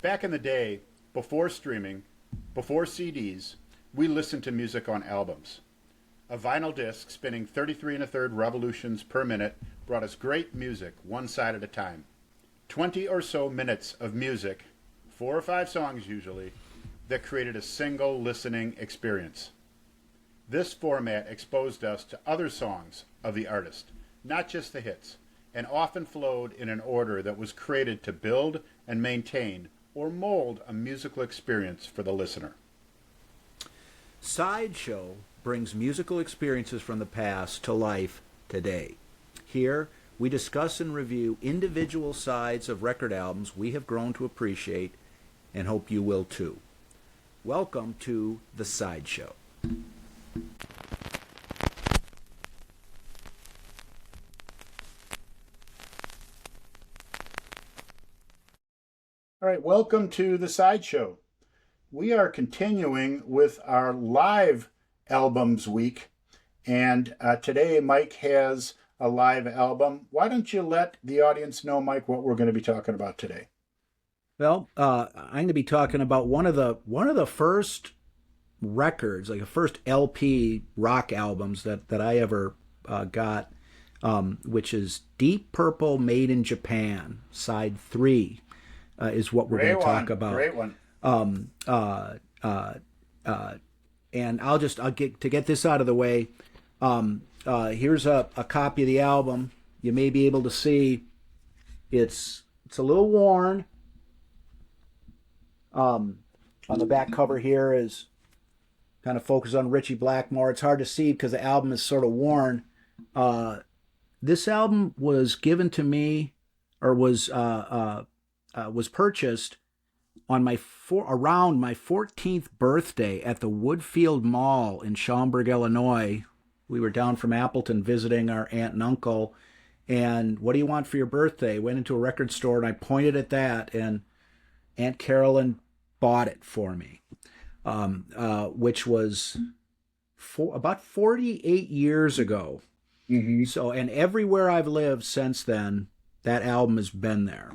Back in the day, before streaming, before CDs, we listened to music on albums. A vinyl disc spinning 33 and a third revolutions per minute brought us great music one side at a time. 20 or so minutes of music, 4 or 5 songs usually, that created a single listening experience. This format exposed us to other songs of the artist, not just the hits, and often flowed in an order that was created to build and maintain or mold a musical experience for the listener. Sideshow brings musical experiences from the past to life today. Here, we discuss and review individual sides of record albums we have grown to appreciate and hope you will too. Welcome to The Sideshow. All right, welcome to The Sideshow. We are continuing with our live albums week, and today Mike has a live album. Why don't you let the audience know, Mike, what we're going to be talking about today? Well, I'm going to be talking about one of the first records, like the first LP rock albums that I ever got, which is Deep Purple Made in Japan, Side 3, is what we're going to talk about. Great one. And I'll get this out of the way. Here's a copy of the album. You may be able to see it's a little worn. On the back cover here is kind of focused on Ritchie Blackmore. It's hard to see because the album is sort of worn. This album was given to me, or was purchased on around my 14th birthday at the Woodfield Mall in Schaumburg, Illinois. We were down from Appleton visiting our aunt and uncle. And what do you want for your birthday? Went into a record store and I pointed at that, and Aunt Carolyn bought it for me, which was about 48 years ago. Mm-hmm. So, and everywhere I've lived since then, that album has been there.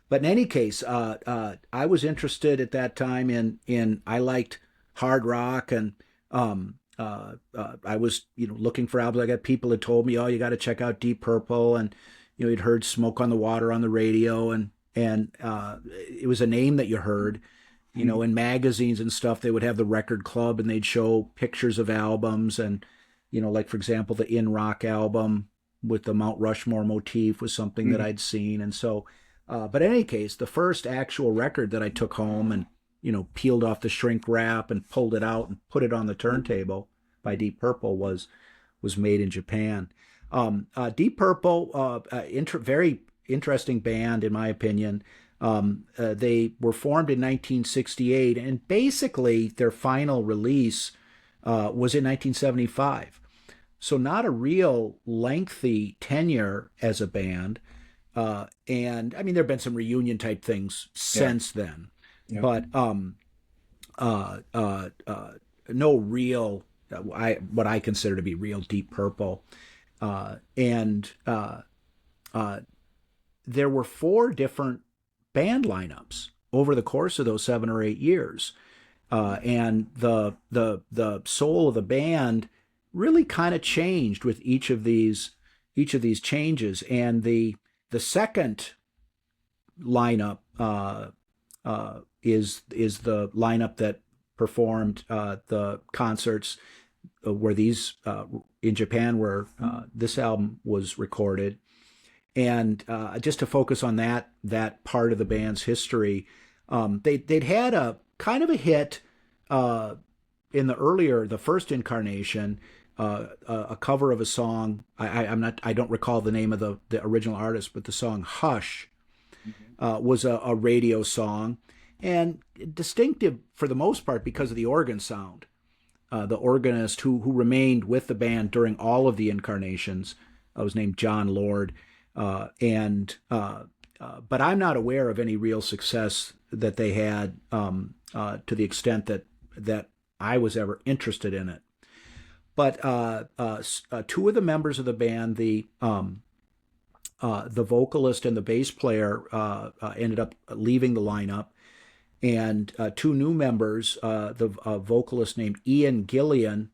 But in any case, I was interested at that time in I liked hard rock, and I was looking for albums. I got people that told me, oh, you got to check out Deep Purple, and you'd heard Smoke on the Water on the radio, and it was a name that you heard, in magazines and stuff. They would have the record club, and they'd show pictures of albums, and like for example, the In Rock album with the Mount Rushmore motif was something that I'd seen, and so. But in any case, the first actual record that I took home and, peeled off the shrink wrap and pulled it out and put it on the turntable by Deep Purple was made in Japan. Deep Purple, very interesting band, in my opinion. They were formed in 1968, and basically their final release was in 1975. So not a real lengthy tenure as a band. And I mean, there have been some reunion type things since then, but no real, what I consider to be real Deep Purple. And there were 4 different band lineups over the course of those 7 or 8 years. And the soul of the band really kind of changed with each of these changes. And the second lineup is the lineup that performed the concerts where these in Japan, where this album was recorded. And just to focus on that part of the band's history, they'd had a kind of a hit in the first incarnation. A cover of a song. I don't recall the name of the original artist, but the song "Hush" was a radio song, and distinctive for the most part because of the organ sound. The organist who remained with the band during all of the incarnations was named John Lord, but I'm not aware of any real success that they had to the extent that I was ever interested in it. But 2 of the members of the band, the the vocalist and the bass player ended up leaving the lineup, and two new members, the vocalist named Ian Gillian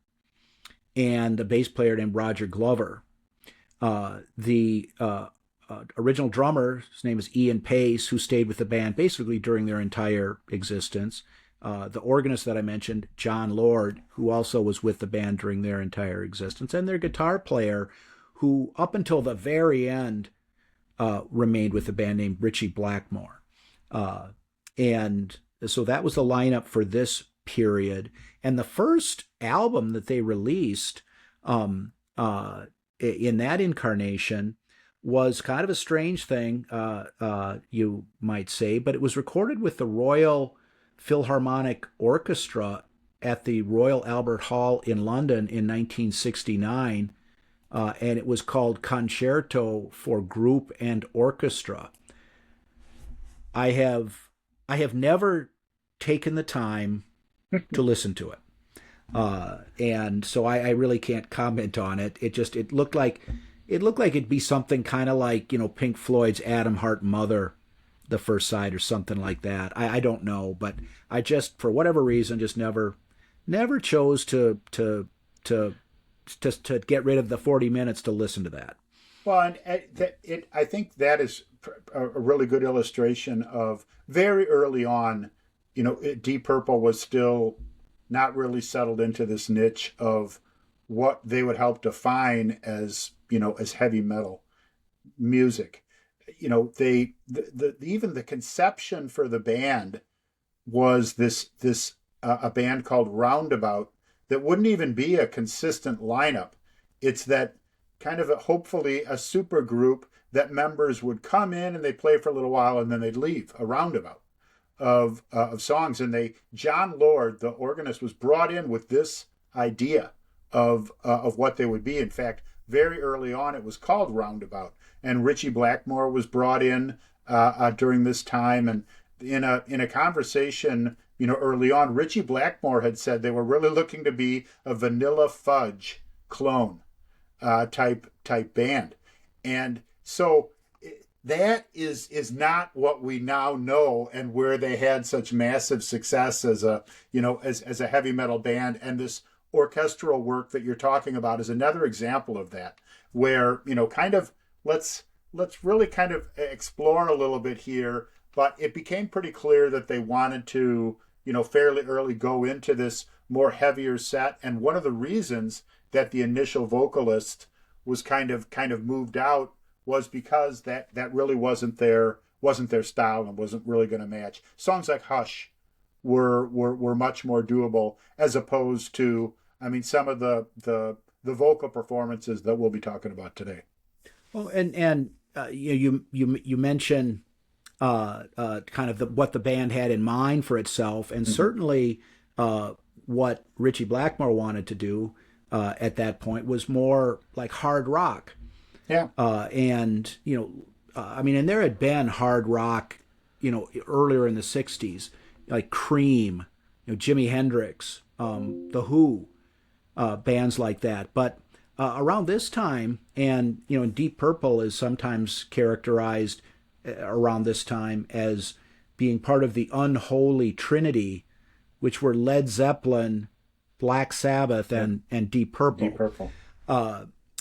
and the bass player named Roger Glover. The original drummer, his name is Ian Pace, who stayed with the band basically during their entire existence. The organist that I mentioned, John Lord, who also was with the band during their entire existence, and their guitar player, who up until the very end remained with the band, named Ritchie Blackmore. And so that was the lineup for this period. And the first album that they released in that incarnation was kind of a strange thing, you might say, but it was recorded with the Royal Philharmonic Orchestra at the Royal Albert Hall in London in 1969, and it was called Concerto for Group and Orchestra. I have never taken the time to listen to it, and so I really can't comment on it. It looked like it'd be something kind of like, Pink Floyd's Adam Hart Mother, the first side, or something like that. I don't know, but I just, for whatever reason, just never chose to get rid of the 40 minutes to listen to that. Well, and I think that is a really good illustration of very early on, Deep Purple was still not really settled into this niche of what they would help define as, as heavy metal music. Even the conception for the band was this a band called Roundabout that wouldn't even be a consistent lineup. It's that kind of hopefully a super group that members would come in and they play for a little while and then they'd leave, a roundabout of songs. And John Lord, the organist, was brought in with this idea of what they would be. In fact, very early on, it was called Roundabout. And Ritchie Blackmore was brought in during this time. And in a conversation, early on, Ritchie Blackmore had said they were really looking to be a Vanilla Fudge clone type band. And so that is not what we now know, and where they had such massive success as a heavy metal band. And this orchestral work that you're talking about is another example of that, where kind of let's really kind of explore a little bit here. But it became pretty clear that they wanted to fairly early go into this more heavier set. And one of the reasons that the initial vocalist was kind of moved out was because that really wasn't their style and wasn't really going to match. Songs like Hush were much more doable, as opposed to, some of the vocal performances that we'll be talking about today. Well, and you mentioned kind of what the band had in mind for itself, and certainly what Ritchie Blackmore wanted to do at that point was more like hard rock. Yeah. And and there had been hard rock, earlier in the '60s, like Cream, Jimi Hendrix, The Who, bands like that. But around this time, and Deep Purple is sometimes characterized around this time as being part of the unholy trinity, which were Led Zeppelin, Black Sabbath, and Deep Purple. Deep Purple.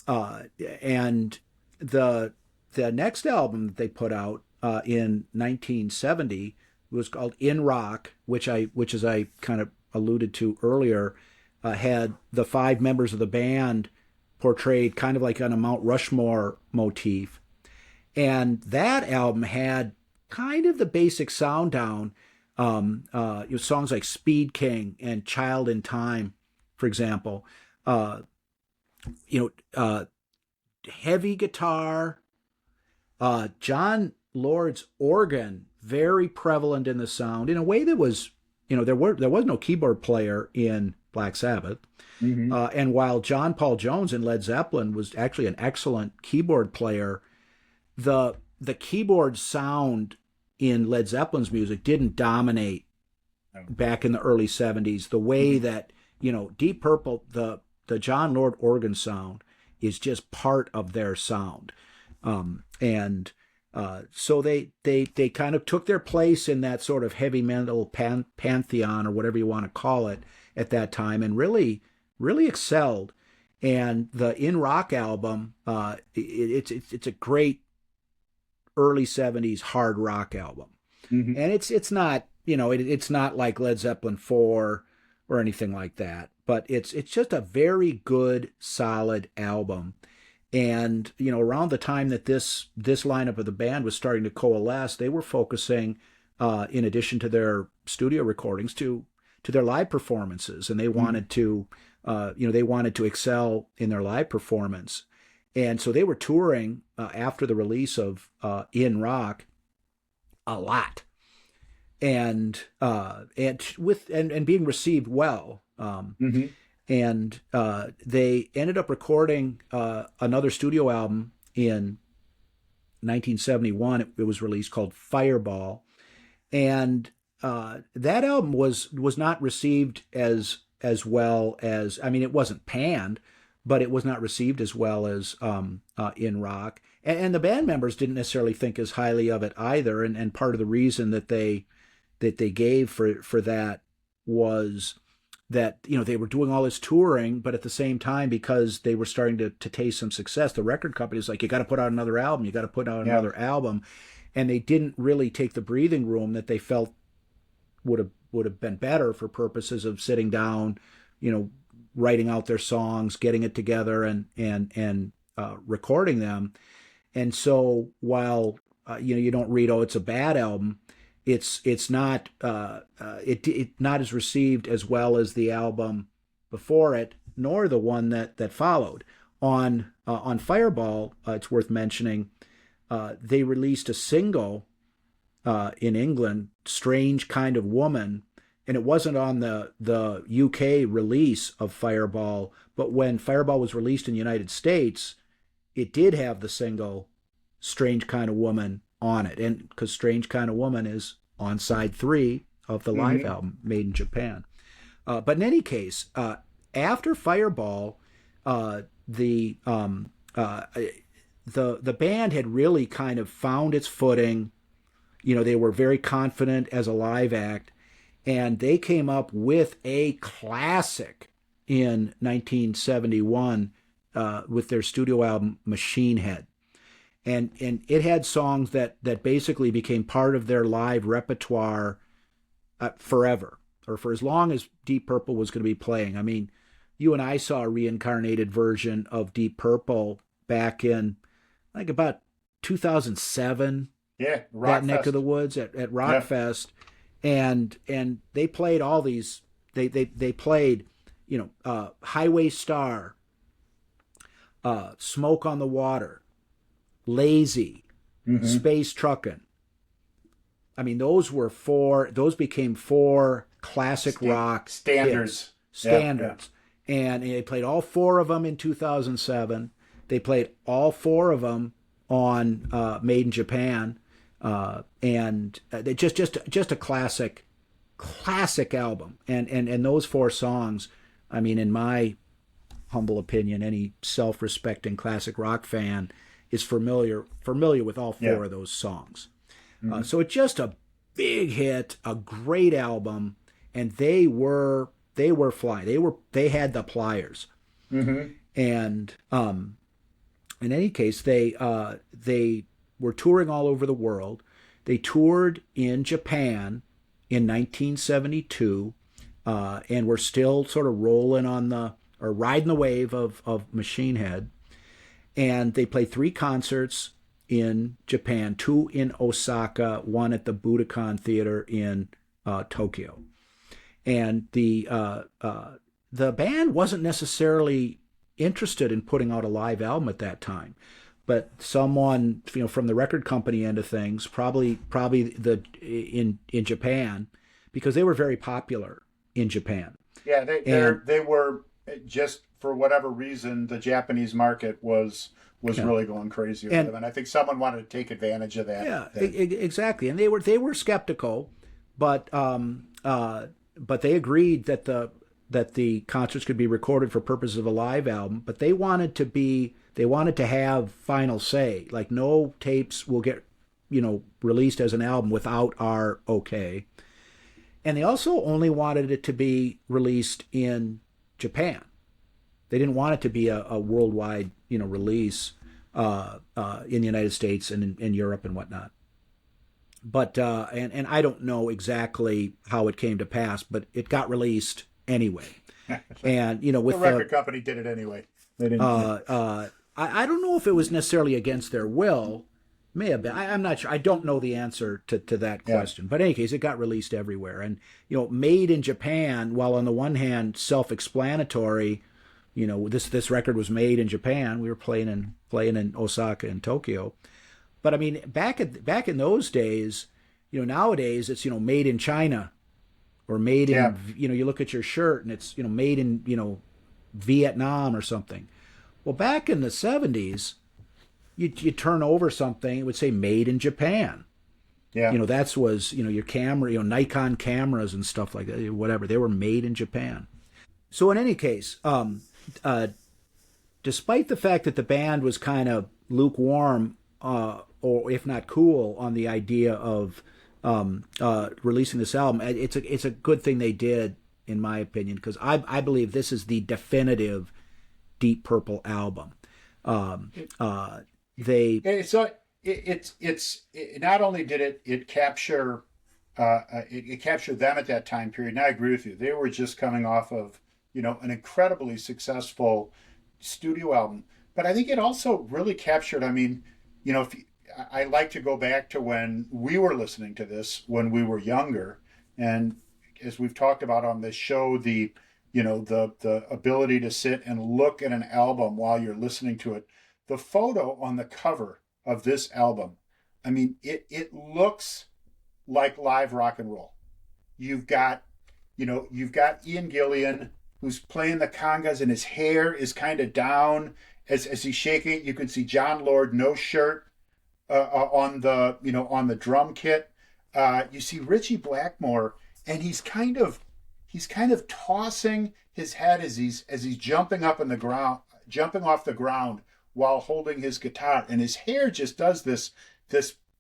And the next album that they put out in 1970 was called In Rock, which as I kind of alluded to earlier, had the five members of the band portrayed kind of like on a Mount Rushmore motif. And that album had kind of the basic sound down. Songs like Speed King and Child in Time, for example. Heavy guitar. John Lord's organ, very prevalent in the sound in a way that was, there was no keyboard player in Black Sabbath. Mm-hmm. And while John Paul Jones in Led Zeppelin was actually an excellent keyboard player, the keyboard sound in Led Zeppelin's music didn't dominate back in the early 70s the way that, Deep Purple, the John Lord organ sound is just part of their sound. And so they kind of took their place in that sort of heavy metal pantheon, or whatever you want to call it, at that time, and really excelled. And the In Rock album, it's a great early '70s hard rock album, Mm-hmm. and it's not, it's not like Led Zeppelin 4 or anything like that, but it's just a very good solid album. And around the time that this lineup of the band was starting to coalesce, they were focusing, in addition to their studio recordings, to their live performances, and they wanted to they wanted to excel in their live performance. And so they were touring after the release of In Rock a lot, and being received well. Mm-hmm. And they ended up recording another studio album in 1971. It was released, called Fireball, and that album was not received as well as, I mean, it wasn't panned, but it was not received as well as In Rock. And the band members didn't necessarily think as highly of it either. And part of the reason that they gave for that was that they were doing all this touring, but at the same time, because they were starting to taste some success, the record company was like, you got to put out another album, another album. And they didn't really take the breathing room that they felt would have been better for purposes of sitting down, writing out their songs, getting it together, and recording them. And so while you don't read, oh, it's a bad album, it's not not as received as well as the album before it, nor the one that followed. On Fireball, it's worth mentioning, they released a single in England, "Strange Kind of Woman," and it wasn't on the UK release of Fireball, but when Fireball was released in the United States, it did have the single "Strange Kind of Woman" on it, and because "Strange Kind of Woman" is on side 3 of the live album, Made in Japan. But in any case, after Fireball, the band had really kind of found its footing. They were very confident as a live act, and they came up with a classic in 1971 with their studio album Machine Head. And it had songs that basically became part of their live repertoire forever, or for as long as Deep Purple was going to be playing. I mean, you and I saw a reincarnated version of Deep Purple back in, like, about 2007. Yeah, that neck of the woods at Rockfest, and they played all these. They played, Highway Star, Smoke on the Water, Lazy, Space Truckin'. I mean, those became 4 classic rock standards. Standards. Yeah. And they played all 4 of them in 2007. They played all 4 of them on Made in Japan. And they just a classic album. And those 4 songs, I mean, in my humble opinion, any self-respecting classic rock fan is familiar with all 4 of those songs. So it's just a big hit, a great album, and they were flying. They had the pliers. And in any case, they were touring all over the world. They toured in Japan in 1972, and were still sort of riding the wave of Machine Head. And they played 3 concerts in Japan, 2 in Osaka, 1 at the Budokan Theater in Tokyo. And the band wasn't necessarily interested in putting out a live album at that time, but someone from the record company end of things, probably in Japan, because they were very popular in Japan. Yeah, they were, just for whatever reason, the Japanese market was really going crazy with them, and I think someone wanted to take advantage of that. Yeah, exactly. And they were skeptical, but they agreed that the concerts could be recorded for purposes of a live album. But they wanted to be They wanted to have final say. Like, no tapes will get, released as an album without our okay. And they also only wanted it to be released in Japan. They didn't want it to be a worldwide, release in the United States and in Europe and whatnot. But and I don't know exactly how it came to pass, but it got released anyway. And with the record company did it anyway. They didn't. I don't know if it was necessarily against their will. May have been. I'm not sure. I don't know the answer to that question. But in any case, it got released everywhere. And made in Japan, while on the one hand self-explanatory, this record was made in Japan. We were playing in Osaka and Tokyo. But I mean, back in those days, nowadays it's made in China, or made in you look at your shirt and it's made in Vietnam or something. Well, back in the 70s, you turn over something, it would say made in Japan. Yeah. That was your camera, Nikon cameras and stuff like that, whatever, they were made in Japan. So in any case, despite the fact that the band was kind of lukewarm, or if not cool, on the idea of releasing this album, it's a good thing they did, in my opinion, because I believe this is the definitive Deep Purple album. It's not only did it capture it captured them at that time period. And I agree with you. They were just coming off of an incredibly successful studio album, but I think it also really captured. I mean, I like to go back to when we were listening to this when we were younger, and as we've talked about on this show, the ability to sit and look at an album while you're listening to it. The photo on the cover of this album, I mean, it looks like live rock and roll. You've got Ian Gillan, who's playing the congas, and his hair is kind of down as he's shaking it. You can see John Lord, no shirt, on the drum kit. You see Ritchie Blackmore, and he's kind of tossing his head as he's jumping off the ground while holding his guitar, and his hair just does this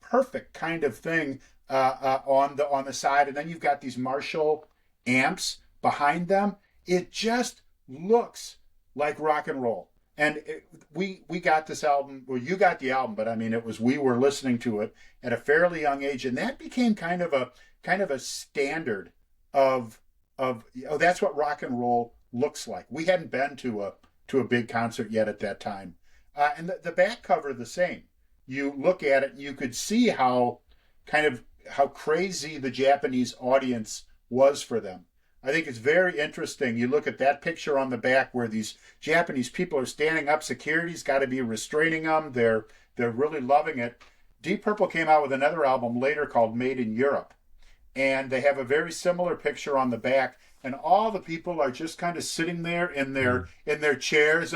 perfect kind of thing on the side, and then you've got these Marshall amps behind them. It just looks like rock and roll. And we got this album, well, you got the album, but I mean, we were listening to it at a fairly young age, and that became kind of a standard of that's what rock and roll looks like. We hadn't been to a big concert yet at that time. And the back cover, the same. You look at it and you could see how crazy the Japanese audience was for them. I think it's very interesting. You look at that picture on the back where these Japanese people are standing up. Security's got to be restraining them. They're really loving it. Deep Purple came out with another album later called Made in Europe. And they have a very similar picture on the back. And all the people are just kind of sitting there in their chairs,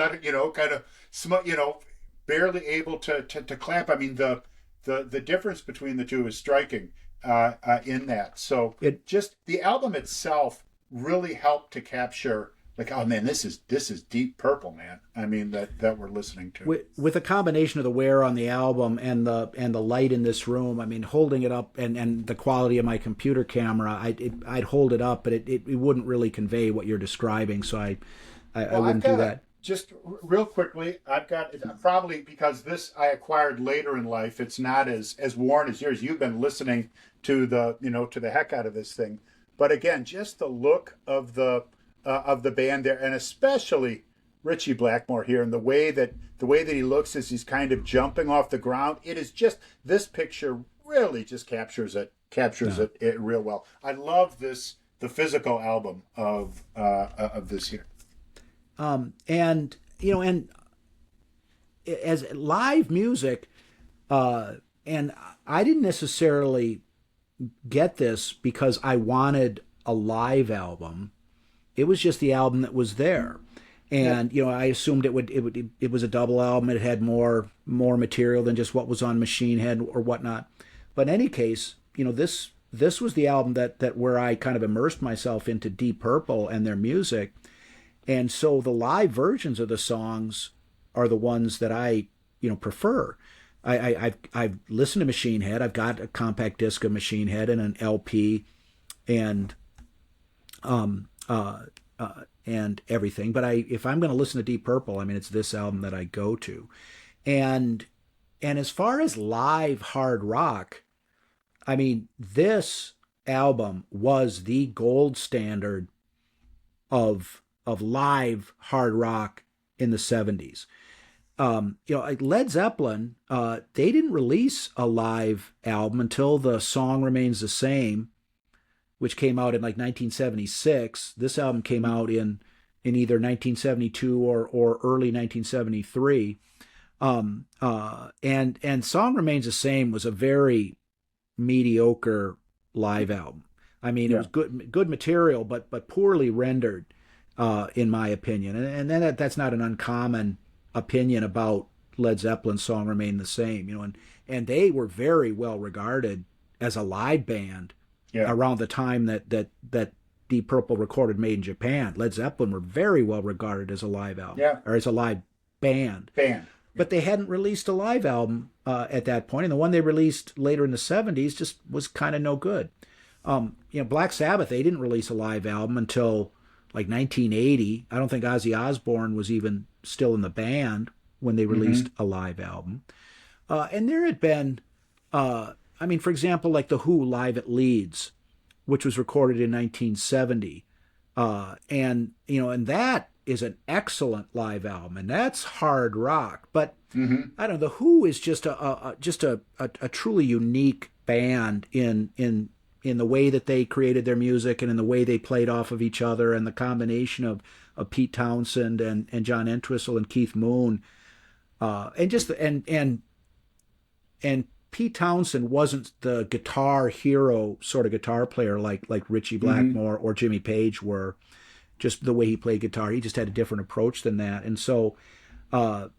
barely able to clap. I mean, the difference between the two is striking in that. So the album itself really helped to capture, like, oh man, this is Deep Purple, man. I mean, that we're listening to. With a combination of the wear on the album and the light in this room, I mean, holding it up and the quality of my computer camera, I'd hold it up, but it wouldn't really convey what you're describing. So I wouldn't do that. Just real quickly, I've got, probably because this I acquired later in life, it's not as worn as yours. You've been listening to the heck out of this thing. But again, just the look of the band there, and especially Ritchie Blackmore here, and the way that he looks as he's kind of jumping off the ground. It is just, this picture really just captures it real well. I love the physical album of this here. And as live music, and I didn't necessarily get this because I wanted a live album. It was just the album that was there. And, I assumed it was a double album. It had more material than just what was on Machine Head or whatnot. But in any case, this was the album that where I kind of immersed myself into Deep Purple and their music. And so the live versions of the songs are the ones that I prefer. I've listened to Machine Head. I've got a compact disc of Machine Head and an LP, and um uh, and everything. But if I'm going to listen to Deep Purple, I mean, it's this album that I go to. And as far as live hard rock, I mean, this album was the gold standard of live hard rock in the 70s. Like Led Zeppelin, they didn't release a live album until The Song Remains the Same, which came out in like 1976. This album came out in either 1972 or early 1973. And Song Remains the Same was a very mediocre live album. I mean, it was good material, but poorly rendered, in my opinion. And then that's not an uncommon opinion about Led Zeppelin's Song Remain the Same, and they were very well regarded as a live band around the time that Deep Purple recorded Made in Japan. Led Zeppelin were very well regarded as a live album, or as a live band. But they hadn't released a live album at that point, and the one they released later in the 70s just was kind of no good. Black Sabbath, they didn't release a live album until like 1980. I don't think Ozzy Osbourne was even still in the band when they released a live album. And there had been, for example, like The Who Live at Leeds, which was recorded in 1970. And that is an excellent live album, and that's hard rock. But I don't know, The Who is just a truly unique band in the way that they created their music and in the way they played off of each other, and the combination of Pete Townsend and John Entwistle and Keith Moon, and Pete Townsend wasn't the guitar hero sort of guitar player like Ritchie Blackmore or Jimmy Page were. Just the way he played guitar, he just had a different approach than that. And so while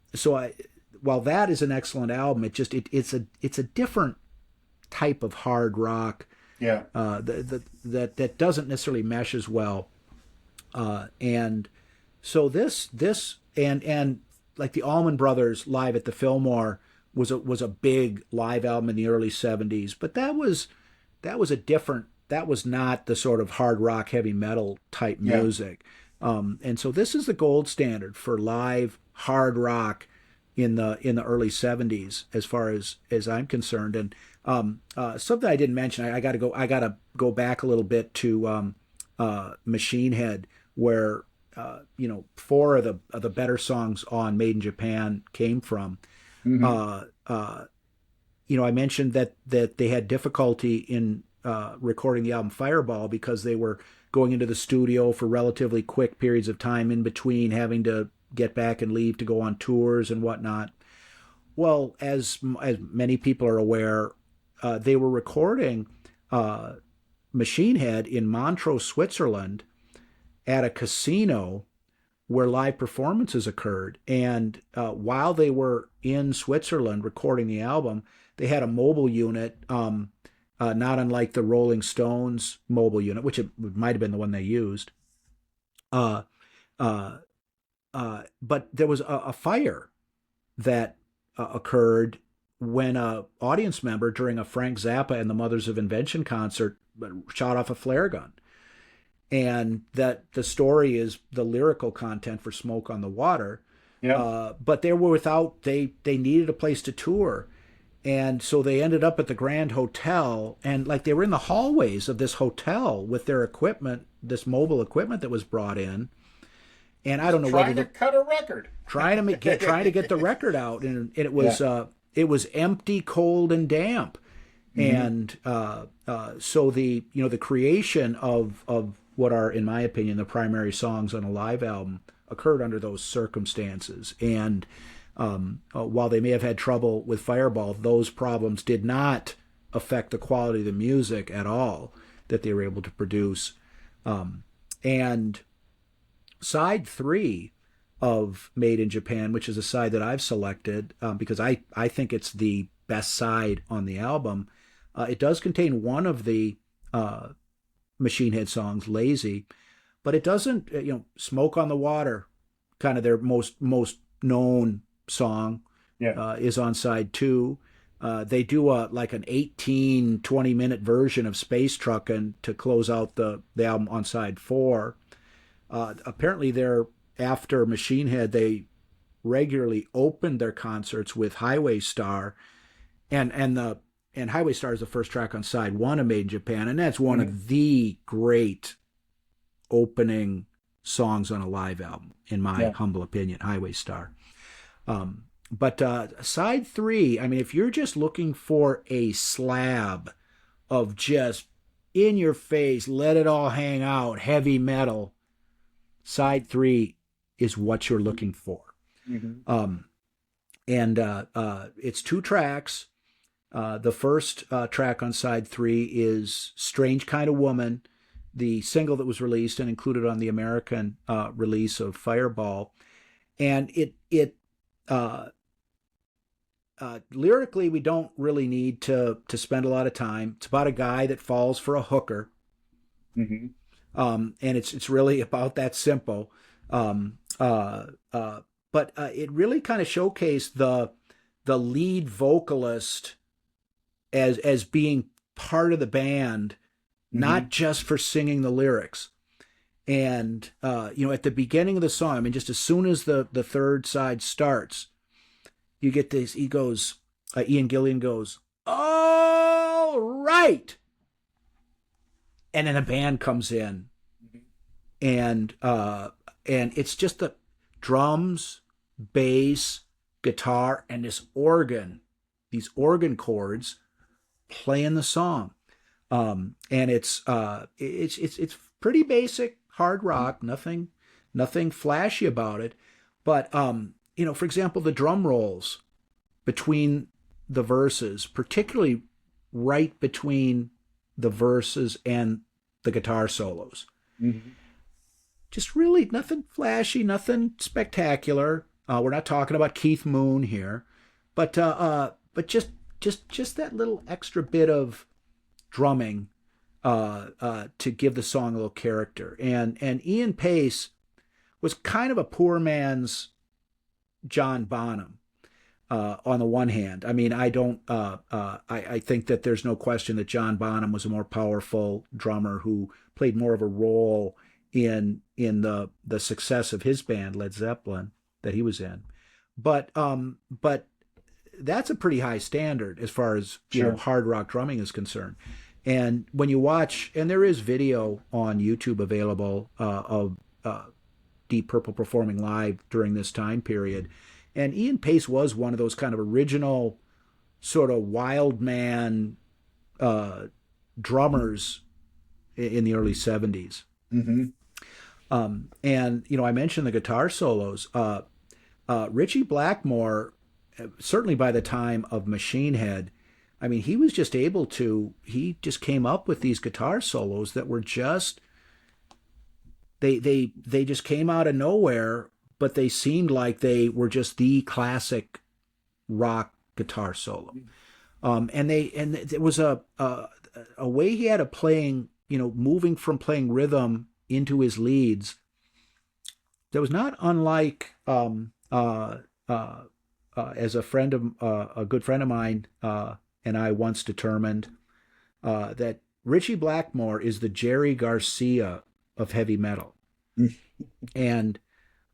that is an excellent album, it's a different type of hard rock. That doesn't necessarily mesh as well. And so this and like the Allman Brothers Live at the Fillmore was a big live album in the early 70s, but that was not the sort of hard rock, heavy metal type music. And so this is the gold standard for live hard rock in the early 70s, as far as I'm concerned. And something I didn't mention, I got to go back a little bit to Machine Head, where 4 of the better songs on Made in Japan came from. I mentioned that they had difficulty in recording the album Fireball because they were going into the studio for relatively quick periods of time in between having to get back and leave to go on tours and whatnot. Well, as many people are aware, they were recording Machine Head in Montreux, Switzerland, at a casino where live performances occurred. And while they were in Switzerland recording the album, they had a mobile unit, not unlike the Rolling Stones mobile unit, which it might have been the one they used. But there was a fire that occurred when a audience member during a Frank Zappa and the Mothers of Invention concert shot off a flare gun. And that the story is the lyrical content for Smoke on the Water. But they were they needed a place to tour. And so they ended up at the Grand Hotel, and like they were in the hallways of this hotel with their equipment, this mobile equipment that was brought in. And I don't know trying to cut a record, trying to get the record out, and it was empty, cold, and damp. And so the creation of what are, in my opinion, the primary songs on a live album occurred under those circumstances. And while they may have had trouble with Fireball, those problems did not affect the quality of the music at all that they were able to produce. And side 3 of Made in Japan, which is a side that I've selected because I think it's the best side on the album, it does contain one of the Machine Head songs, Lazy, but it doesn't, Smoke on the Water, kind of their most known song Yeah. is on side 2. They do like an 18, 20-minute version of Space Truckin' to close out the album on side 4. Apparently, after Machine Head, they regularly opened their concerts with Highway Star, and Highway Star is the first track on side 1 of Made in Japan, and that's one of the great opening songs on a live album, in my humble opinion, Highway Star. But side 3, I mean, if you're just looking for a slab of just in your face, let it all hang out, heavy metal, side 3 is what you're looking for. Mm-hmm. It's 2 tracks. The first track on side 3 is Strange Kind of Woman, the single that was released and included on the American release of Fireball. And lyrically, we don't really need to spend a lot of time. It's about a guy that falls for a hooker. Mm-hmm. And it's really about that simple. But it really kind of showcased the lead vocalist as being part of the band, not just for singing the lyrics. And at the beginning of the song, I mean, just as soon as the third side starts, you get this. He goes, Ian Gillan goes, "All right," and then a band comes in, and it's just the drums, bass, guitar, and this organ, these organ chords playing the song. And it's pretty basic hard rock, nothing flashy about it. But for example, the drum rolls between the verses, particularly right between the verses and the guitar solos. Mm-hmm. Just really nothing flashy, nothing spectacular. We're not talking about Keith Moon here, but just that little extra bit of drumming to give the song a little character. And Ian Paice was kind of a poor man's John Bonham. On the one hand, I mean, I think that there's no question that John Bonham was a more powerful drummer who played more of a role in the success of his band, Led Zeppelin, that he was in. But that's a pretty high standard as far as hard rock drumming is concerned. And when you watch, and there is video on YouTube available of Deep Purple performing live during this time period. And Ian Paice was one of those kind of original sort of wild man drummers in the early 70s. Mm-hmm. And, I mentioned the guitar solos. Ritchie Blackmore, certainly by the time of Machine Head, I mean, he just came up with these guitar solos that were just, they just came out of nowhere, but they seemed like they were just the classic rock guitar solo. And there was a way he had of playing, moving from playing rhythm into his leads that was not unlike, as a good friend of mine and I once determined, that Ritchie Blackmore is the Jerry Garcia of heavy metal. And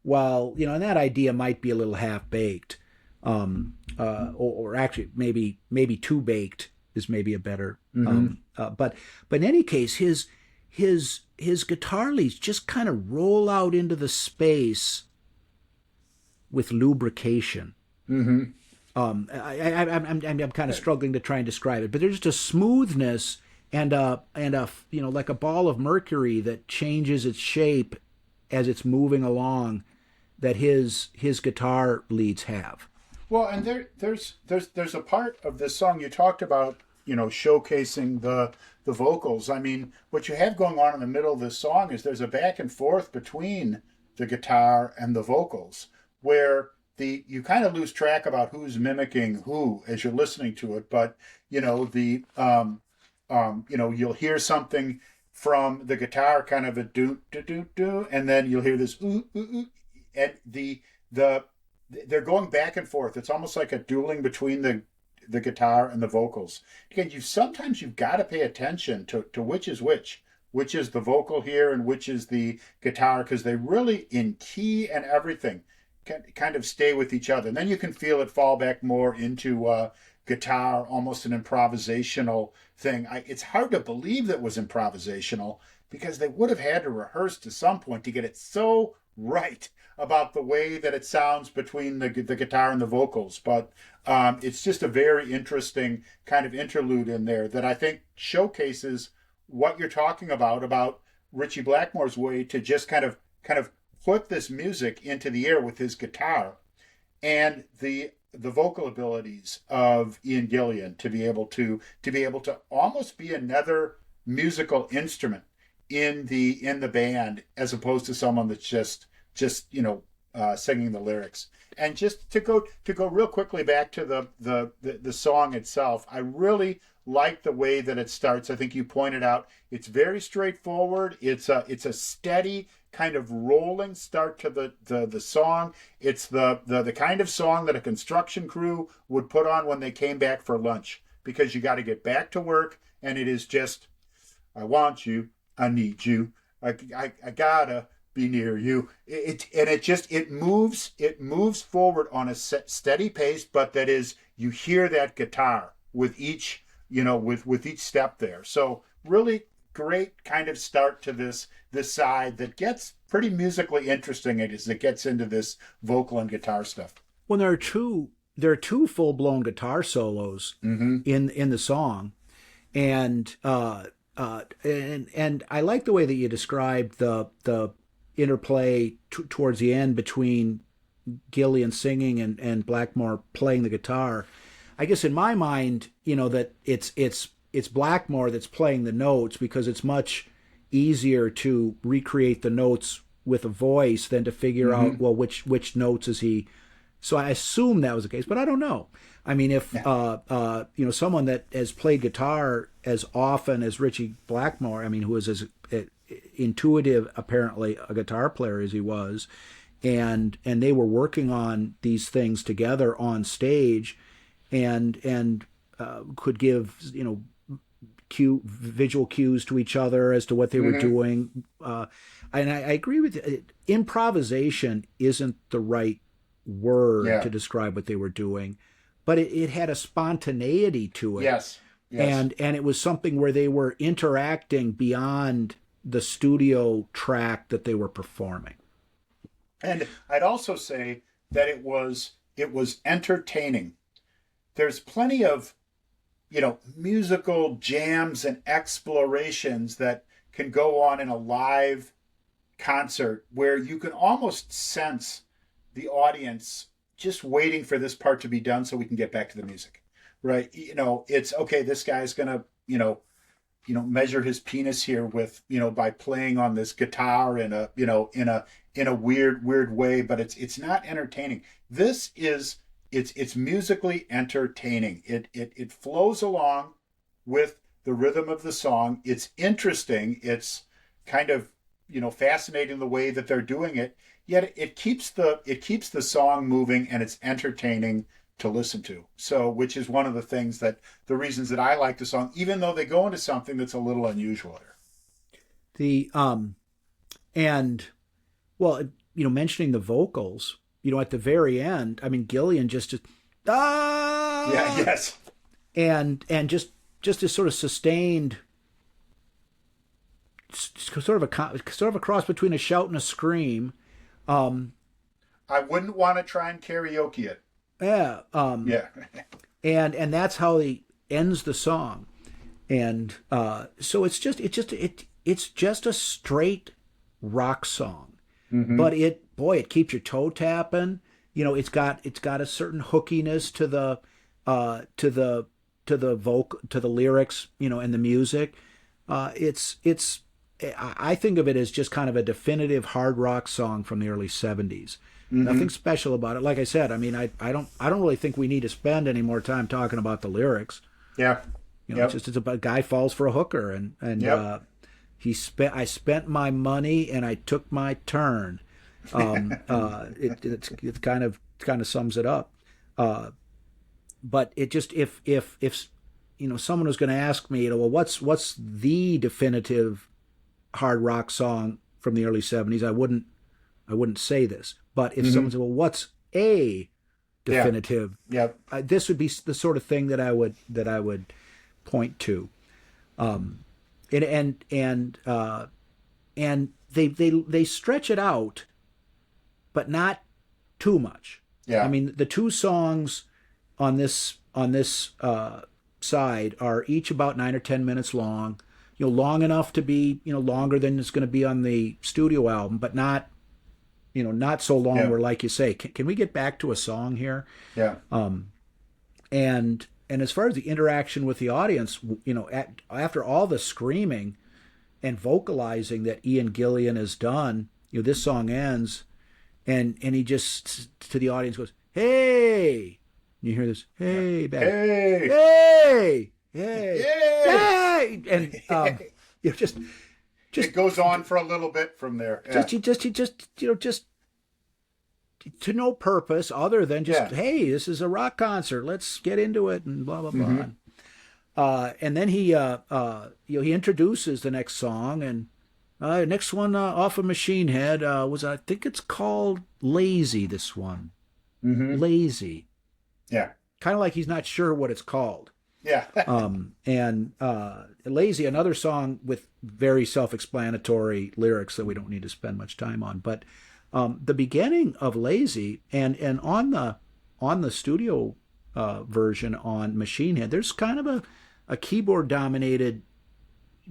while, and that idea might be a little half-baked, or actually maybe too baked is maybe a better, but in any case, his guitar leads just kind of roll out into the space with lubrication. Mm-hmm. I'm kind of struggling to try and describe it, but there's just a smoothness and like a ball of mercury that changes its shape as it's moving along, that his guitar leads have. Well, and there's a part of this song you talked about, showcasing the vocals. I mean, what you have going on in the middle of this song is there's a back and forth between the guitar and the vocals, where you kind of lose track about who's mimicking who as you're listening to it. But you'll hear something from the guitar, kind of a do do do do, and then you'll hear this ooh ooh ooh, and the they're going back and forth. It's almost like a dueling between the guitar and the vocals. Again, you've got to pay attention to which is the vocal here and which is the guitar, because they really, in key and everything, can kind of stay with each other. And then you can feel it fall back more into guitar, almost an improvisational thing. It's hard to believe that was improvisational, because they would have had to rehearse to some point to get it so right about the way that it sounds between the guitar and the vocals. But it's just a very interesting kind of interlude in there that I think showcases what you're talking about Ritchie Blackmore's way to just kind of put this music into the air with his guitar, and the vocal abilities of Ian Gillan to be able to almost be another musical instrument in the band, as opposed to someone that's just singing the lyrics. And just to go real quickly back to the song itself, I really like the way that it starts. I think you pointed out it's very straightforward. It's a steady kind of rolling start to the song. It's the kind of song that a construction crew would put on when they came back for lunch, because you got to get back to work, and it is just, I want you, I need you, I gotta be near you. It moves forward on a steady pace, but that is, you hear that guitar with each with each step there. So really great kind of start to this side that gets pretty musically interesting as it gets into this vocal and guitar stuff. Well, there are two full blown guitar solos in the song, and I like the way that you described the interplay towards the end between Gillan singing and Blackmore playing the guitar. I guess in my mind, that it's Blackmore that's playing the notes, because it's much easier to recreate the notes with a voice than to figure out, well, which notes is he. So I assume that was the case, but I don't know. I mean, if someone that has played guitar as often as Ritchie Blackmore, I mean, who is as intuitive apparently a guitar player as he was, and they were working on these things together on stage, and could give visual cues to each other as to what they were doing. And I agree with you. Improvisation isn't the right word to describe what they were doing, but it had a spontaneity to it. Yes. And it was something where they were interacting beyond the studio track that they were performing. And I'd also say that it was entertaining. There's plenty of musical jams and explorations that can go on in a live concert where you can almost sense the audience just waiting for this part to be done so we can get back to the music, right? It's okay, this guy's gonna measure his penis here with by playing on this guitar in a weird way, but it's not entertaining. This is it's musically entertaining. It flows along with the rhythm of the song. It's interesting. It's kind of fascinating the way that they're doing it. Yet it keeps the song moving, and it's entertaining to listen to. So, which is one of the reasons that I like the song, even though they go into something that's a little unusual here. Mentioning the vocals, at the very end, I mean, Gillan just Yeah, yes. And just this sort of sustained, sort of a cross between a shout and a scream. I wouldn't want to try and karaoke it. Yeah. Yeah. and that's how he ends the song. And so it's just a straight rock song. But it keeps your toe tapping. It's got a certain hookiness to the lyrics, and the music. I think of it as just kind of a definitive hard rock song from the early 70s. Nothing special about it. Like I said, I mean, I don't really think we need to spend any more time talking about the lyrics. Yeah. It's about a guy falls for a hooker, and I spent my money and I took my turn. It's kind of kind of sums it up. But it just if someone was going to ask me, well, what's the definitive hard rock song from the early '70s? I wouldn't say this. But if someone said, well, what's a definitive? Yeah. This would be the sort of thing that I would point to. And they stretch it out, but not too much. Yeah. I mean, the two songs on this side are each about 9 or 10 minutes long. Long enough to be longer than it's going to be on the studio album, but not so long where, like you say, can we get back to a song here? Yeah. And as far as the interaction with the audience, after all the screaming and vocalizing that Ian Gillan has done, this song ends, and he just to the audience goes, "Hey!" And you hear this, "Hey!" back, Hey! "Hey! Hey! Hey!" And just it goes on for a little bit from there. Yeah. Just to no purpose other than just, hey, this is a rock concert. Let's get into it and blah blah blah. And then he he introduces the next song, and next one off of Machine Head I think it's called Lazy. This one, Lazy. Yeah. Kind of like he's not sure what it's called. Yeah. And Lazy, another song with very self-explanatory lyrics that we don't need to spend much time on. But the beginning of Lazy and on the studio version on Machine Head, there's kind of a keyboard-dominated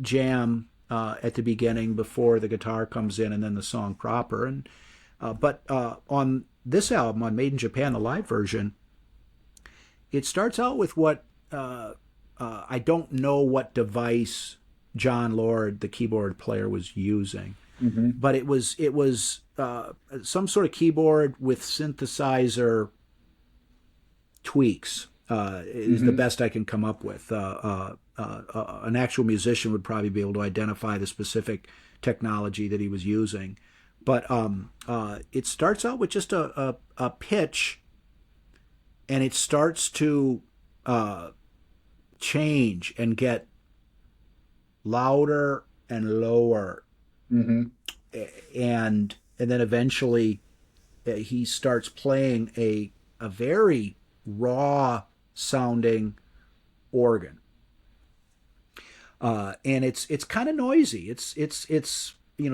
jam at the beginning before the guitar comes in and then the song proper. And but on this album, on Made in Japan, the live version, it starts out with what I don't know what device John Lord, the keyboard player, was using, but it was some sort of keyboard with synthesizer tweaks. Is the best I can come up with. An actual musician would probably be able to identify the specific technology that he was using, but it starts out with just a pitch, and it starts to change and get louder and lower, and then eventually he starts playing a very raw sounding organ, and it's kind of noisy. It's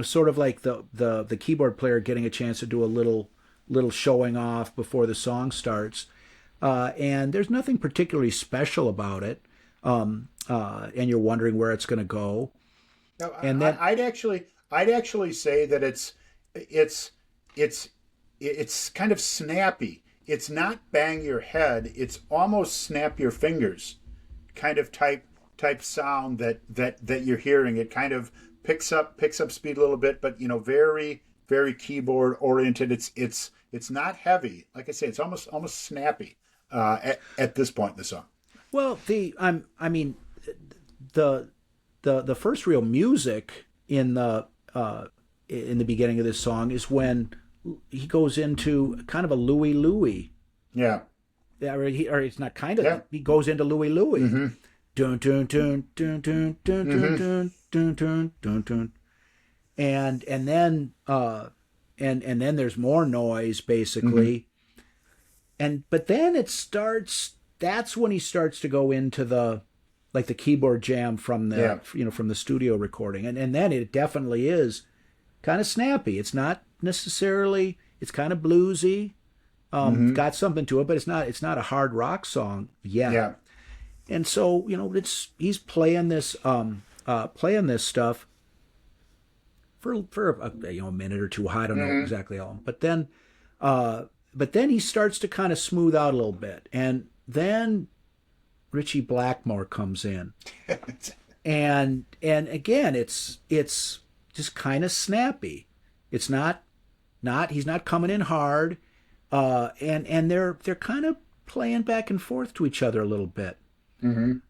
sort of like the keyboard player getting a chance to do a little showing off before the song starts, and there's nothing particularly special about it. And you're wondering where it's going to go. No, and then I'd actually say that it's kind of snappy. It's not bang your head. It's almost snap your fingers, kind of type sound that you're hearing. It kind of picks up speed a little bit, but very very keyboard oriented. It's not heavy. Like I say, it's almost snappy at this point in the song. Well, the first real music in the beginning of this song is when he goes into kind of a Louie Louie. Yeah. Yeah, or it's not kind of. Yeah. He goes into Louie Louie. Dun dun dun dun dun dun dun dun dun dun dun. And then there's more noise basically. But then it starts. That's when he starts to go into the keyboard jam from the from the studio recording, and then it definitely is kind of snappy. It's not necessarily. It's kind of bluesy. Got something to it, but it's not a hard rock song yet. Yeah. And so he's playing this stuff for a minute or two. I don't know exactly how long, but then he starts to kind of smooth out a little bit, and then Ritchie Blackmore comes in, and again it's just kind of snappy. It's not he's not coming in hard, and they're kind of playing back and forth to each other a little bit, and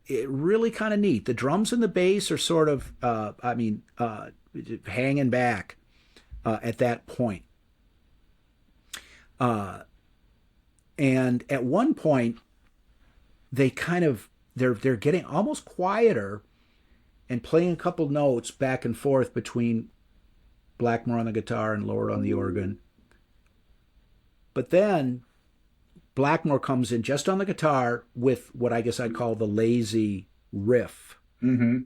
it really kind of neat. The drums and the bass are sort of hanging back at that point. And at one point, they kind of they're getting almost quieter and playing a couple notes back and forth between Blackmore on the guitar and Lord on the organ. But then Blackmore comes in just on the guitar with what I guess I'd call the lazy riff. Mm-hmm.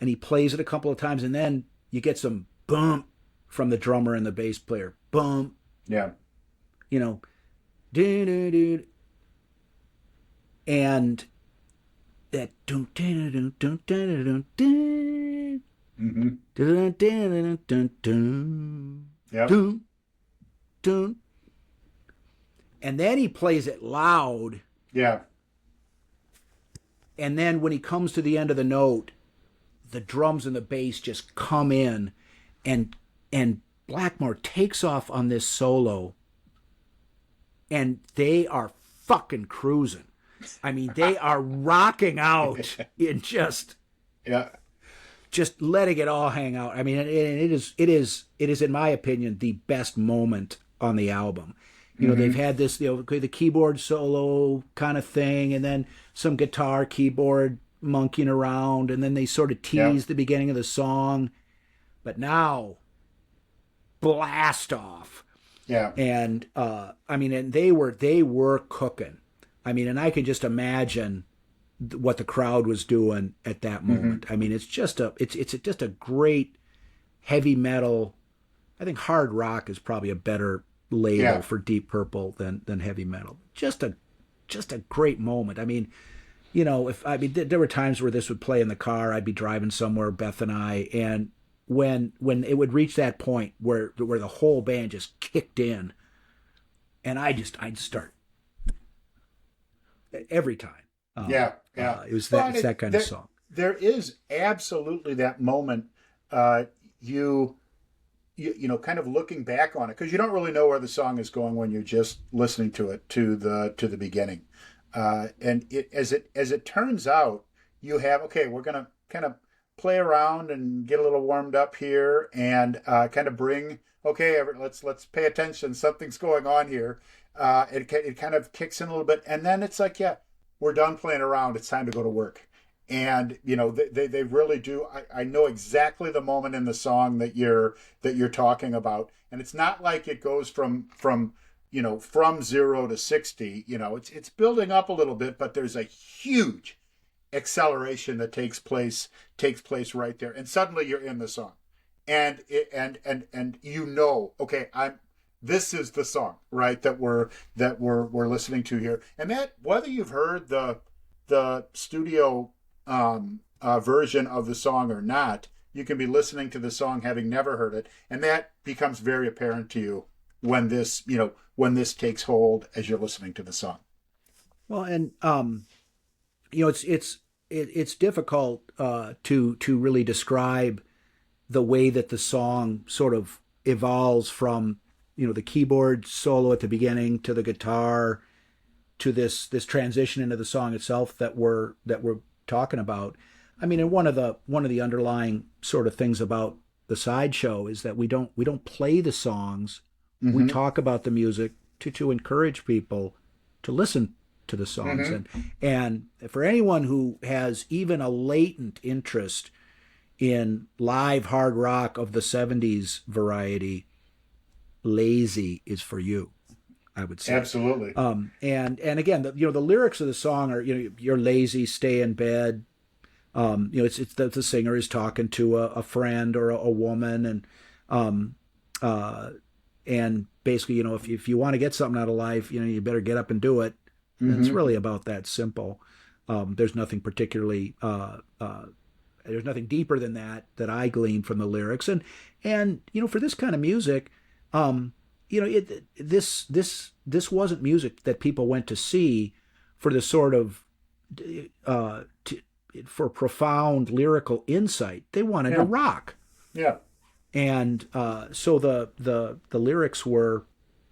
And he plays it a couple of times, and then you get some bump from the drummer and the bass player. Bump. Yeah. You know, doo doo doo. And that dun dun dun dun dun dun dun dun dun dun dun dun dun. And then he plays it loud. Yeah. And then when he comes to the end of the note, the drums and the bass just come in, and Blackmore takes off on this solo, and they are fucking cruising. I mean, they are rocking out in just letting it all hang out. I mean, it is in my opinion the best moment on the album. You know, they've had this, the keyboard solo kind of thing, and then some guitar, keyboard monkeying around, and then they sort of tease the beginning of the song. But now, blast off. Yeah. And I mean, and they were cooking. I mean, and I could just imagine what the crowd was doing at that moment. I mean, it's just a great heavy metal. I think hard rock is probably a better label for Deep Purple than heavy metal. Just a great moment. I mean, you know, there were times where this would play in the car. I'd be driving somewhere, Beth and I, and when it would reach that point where the whole band just kicked in, and I'd start every time. It was that kind of song. There is absolutely that moment. You know, kind of looking back on it, because you don't really know where the song is going when you're just listening to it to the beginning, and as it turns out, you have we're gonna kind of play around and get a little warmed up here, and kind of bring let's pay attention, something's going on here. It kind of kicks in a little bit, and then it's like, we're done playing around, it's time to go to work. And you know, they really do. I know exactly the moment in the song that you're talking about, and it's not like it goes from 0 to 60. You know, it's building up a little bit, but there's a huge acceleration that takes place right there, and suddenly you're in the song, and you know, this is the song, right, that we're listening to here. And that, whether you've heard the studio version of the song or not, you can be listening to the song having never heard it, and that becomes very apparent to you when this takes hold as you're listening to the song. Well, and you know, it's difficult to really describe the way that the song sort of evolves from, you know, the keyboard solo at the beginning to the guitar to this transition into the song itself that we're talking about. I mean, and one of the underlying sort of things about the Sideshow is that we don't play the songs. We talk about the music to encourage people to listen to the songs. And for anyone who has even a latent interest in live hard rock of the 70s variety, Lazy is for you, I would say. Absolutely. And again, the lyrics of the song are, you know, you're lazy, stay in bed. You know, it's the singer is talking to a friend or a woman, and basically, you know, if you want to get something out of life, you know, you better get up and do it. It's really about that simple. There's nothing particularly there's nothing deeper than that I glean from the lyrics, and you know, for this kind of music, you know, this wasn't music that people went to see for the sort of for profound lyrical insight. They wanted to rock. Yeah. And so the lyrics were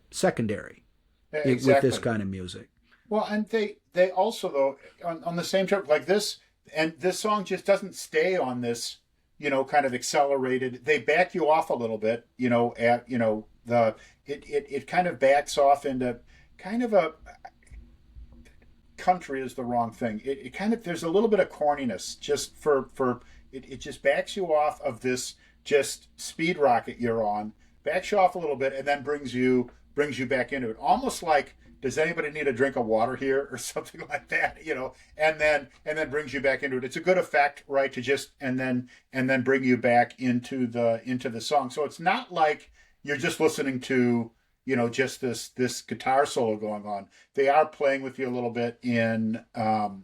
secondary with this kind of music. Well, and they also, though, on the same term, like this, and this song just doesn't stay on this, you know, kind of accelerated. They back you off a little bit, you know, at, you know, it kind of backs off into kind of a country is the wrong thing. It kind of there's a little bit of corniness just for it just backs you off of this just speed rocket you're on, backs you off a little bit, and then brings you back into it. Almost like does anybody need a drink of water here or something like that, and then brings you back into it. It's a good effect, right? To just and then bring you back into the song. So it's not like you're just listening to just this guitar solo going on. They are playing with you a little bit in the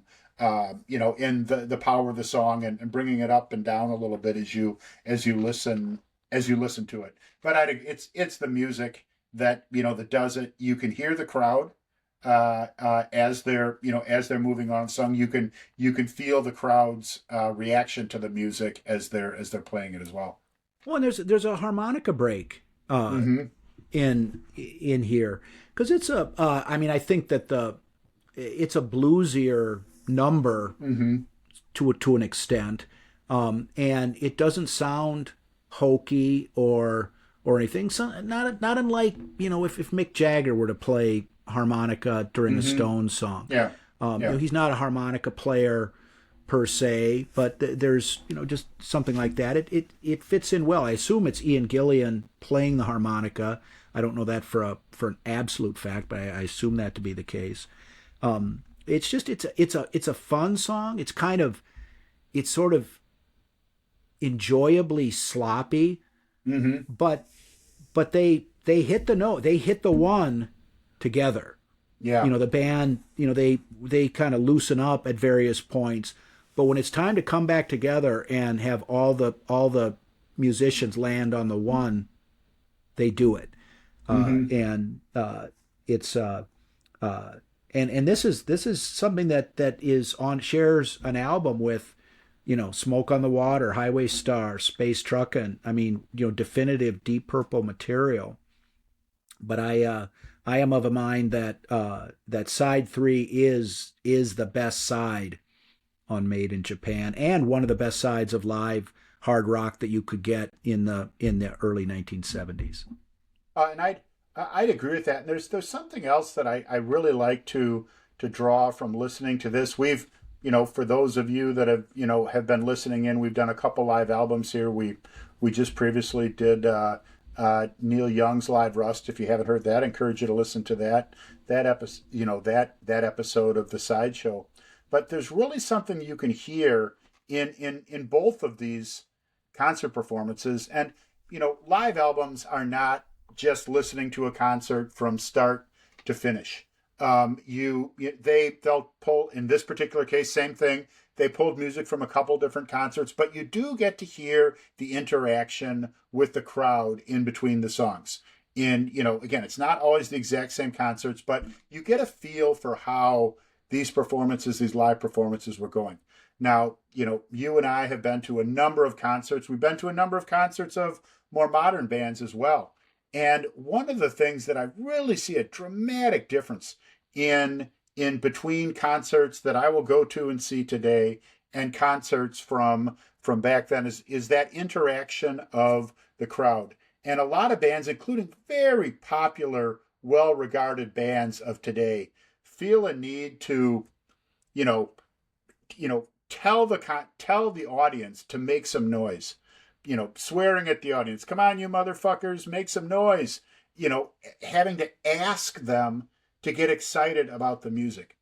power of the song and bringing it up and down a little bit as you listen to it. But it's the music that does it. You can hear the crowd as they're moving on song. You can feel the crowd's reaction to the music as they're playing it as well. Well, and there's a harmonica break Mm-hmm. in here because it's I mean, I think that it's a bluesier number Mm-hmm. to an extent, and it doesn't sound hokey or anything. So not unlike if Mick Jagger were to play harmonica during a Mm-hmm. Stones song. Yeah. Yeah. He's not a harmonica player per se, but there's just something like that. It fits in well. I assume it's Ian Gillian playing the harmonica. I don't know that for an absolute fact, but I assume that to be the case. It's a fun song. It's sort of enjoyably sloppy, Mm-hmm. but they hit the note. They hit the one together. Yeah. The band, they kind of loosen up at various points, but when it's time to come back together and have all the musicians land on the one, they do it. Mm-hmm. And it's and this is something that shares an album with Smoke on the Water, Highway Star, Space Truckin'. I mean, definitive Deep Purple material. But I am of a mind that side 3 is the best side on Made in Japan and one of the best sides of live hard rock that you could get in the early 1970s. And I'd agree with that. And there's something else that I really like to draw from listening to this. We've for those of you that have been listening in, we've done a couple live albums here. We just previously did Neil Young's Live Rust. If you haven't heard that, I encourage you to listen to that episode, that episode of the Sideshow. But there's really something you can hear in both of these concert performances. And live albums are not just listening to a concert from start to finish. They'll pull, in this particular case, same thing. They pulled music from a couple different concerts, but you do get to hear the interaction with the crowd in between the songs. Again, it's not always the exact same concerts, but you get a feel for how these live performances were going. Now, you and I have been to a number of concerts. We've been to a number of concerts of more modern bands as well. And one of the things that I really see a dramatic difference in between concerts that I will go to and see today and concerts from back then is that interaction of the crowd. And a lot of bands, including very popular, well-regarded bands of today, feel a need to, tell the audience to make some noise. Swearing at the audience, come on, you motherfuckers, make some noise. Having to ask them to get excited about the music.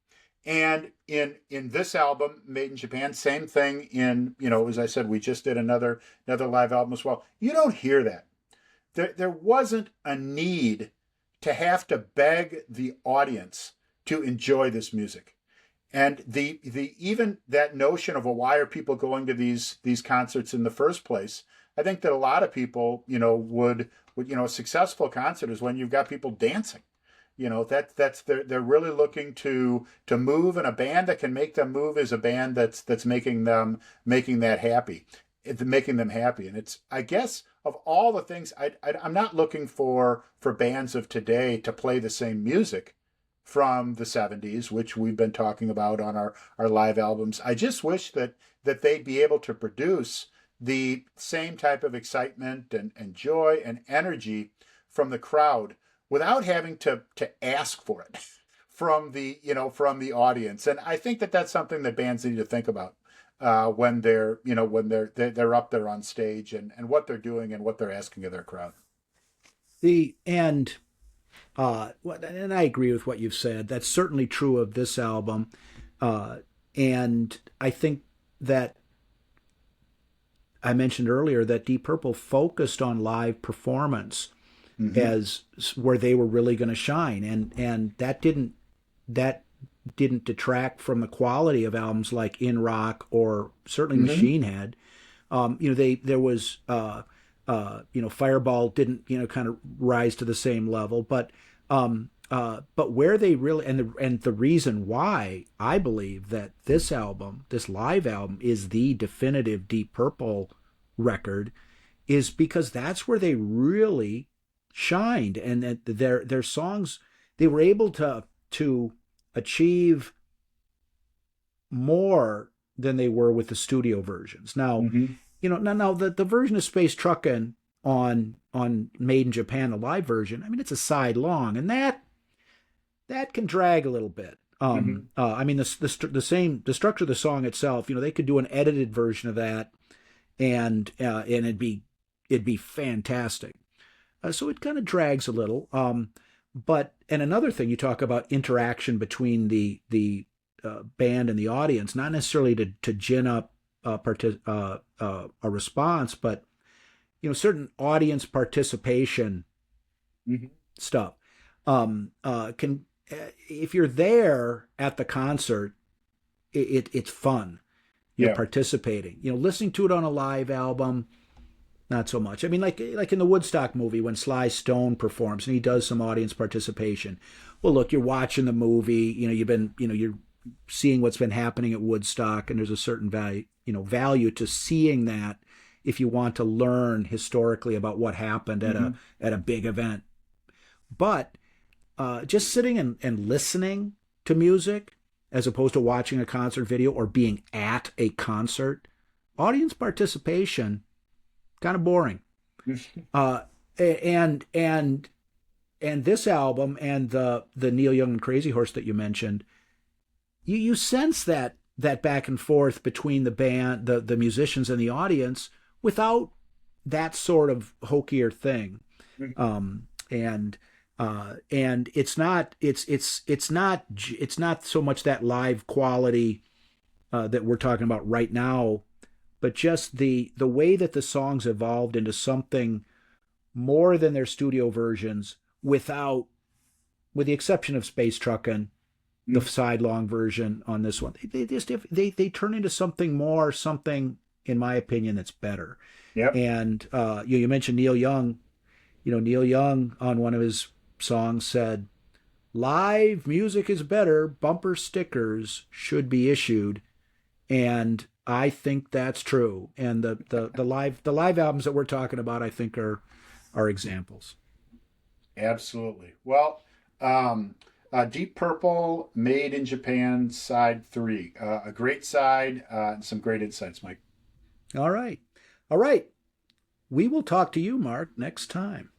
And in this album, Made in Japan, same thing. As I said, we just did another live album as well. You don't hear that. There wasn't a need to have to beg the audience to enjoy this music. And the even that notion of, well, why are people going to these concerts in the first place? I think that a lot of people, would a successful concert is when you've got people dancing. They're really looking to move, and a band that can make them move is a band that's making them happy. And it's, I guess, of all the things, I'm not looking for bands of today to play the same music from the 70s, which we've been talking about on our live albums. I just wish that they'd be able to produce the same type of excitement and joy and energy from the crowd without having to ask for it from the from the audience. And I think that that's something that bands need to think about when they're they're up there on stage, and what they're doing and what they're asking of their crowd. The and and I agree with what you've said. That's certainly true of this album, and I think that I mentioned earlier that Deep Purple focused on live performance as where they were really going to shine, and that didn't detract from the quality of albums like In Rock or certainly Machine Head. There was Fireball didn't kind of rise to the same level, but where they really and the reason why I believe that this live album is the definitive Deep Purple record is because that's where they really shined, and that their songs, they were able to achieve more than they were with the studio versions. Now, now the version of Space Truckin' on Made in Japan, the live version, I mean, it's a side long, and that can drag a little bit. I mean, the structure of the song itself, they could do an edited version of that, and it'd be fantastic. So it kind of drags a little. And another thing, you talk about interaction between the band and the audience, not necessarily to gin up a response, but certain audience participation stuff can, if you're there at the concert, it's fun. Participating. Listening to it on a live album, not so much. I mean, like in the Woodstock movie when Sly Stone performs and he does some audience participation. Well, look, you're watching the movie. You're seeing what's been happening at Woodstock, and there's a certain value to seeing that if you want to learn historically about what happened at a big event. But just sitting and listening to music as opposed to watching a concert video or being at a concert, audience participation, kind of boring. And this album and the Neil Young and Crazy Horse that you mentioned, you sense that back and forth between the band, the musicians and the audience without that sort of hokier thing. And it's not so much that live quality that we're talking about right now, but just the way that the songs evolved into something more than their studio versions, with the exception of Space Truckin', the sidelong version on this one, they turn into something more, something, in my opinion, that's better. Yep. And you mentioned Neil Young. Neil Young on one of his songs said, "Live music is better. Bumper stickers should be issued," and I think that's true. And the live albums that we're talking about, I think, are examples. Absolutely. Well, Deep Purple, Made in Japan, side 3. A great side, and some great insights, Mike. All right. We will talk to you, Mark, next time.